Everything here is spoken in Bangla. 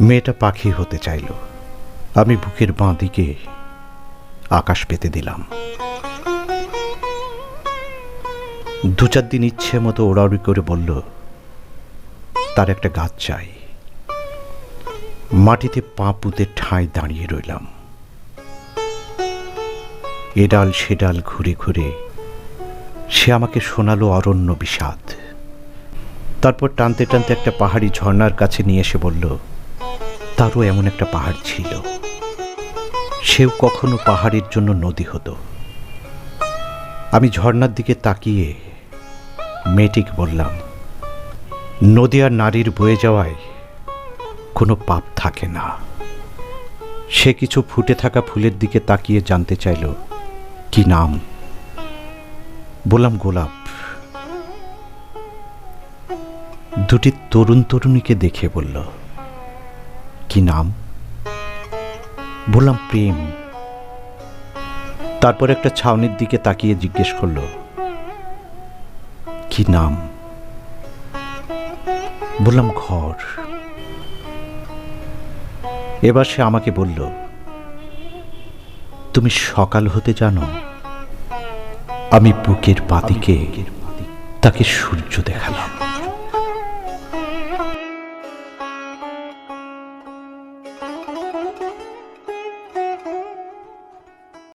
মেয়েটা পাখি হতে চাইল। আমি বুকের বাঁ দিকে আকাশ পেতে দিলাম। 2-4 দিন ইচ্ছে মতো ওড়াউড়ি করে বলল তার একটা গাছ চাই। মাটিতে পা পুঁতে ঠাঁই দাঁড়িয়ে রইলাম। এডাল সেডাল ঘুরে ঘুরে সে আমাকে শোনালো অরণ্য বিষাদ। তারপর টানতে টানতে একটা পাহাড়ি ঝর্ণার কাছে নিয়ে এসে বলল তারও এমন একটা পাহাড় ছিল, সেও কখনো পাহাড়ের জন্য নদী হতো। আমি ঝর্ণার দিকে তাকিয়ে মেয়েটিকে বললাম, নদী আর নারীর বয়ে যাওয়ায় কোনো পাপ থাকে না। সে কিছু ফুটে থাকা ফুলের দিকে তাকিয়ে জানতে চাইল কি নাম। বললাম গোলাপ। দুটি তরুণ তরুণীকে দেখে বলল কি নাম? বললাম প্রেম। তারপর একটা ছাউনির দিকে তাকিয়ে জিজ্ঞেস করল কি নাম? বললাম ঘর। এবার সে আমাকে বলল তুমি সকাল হতে জানো? আমি বুকের বাঁ দিকে তাকে সূর্য দেখালাম।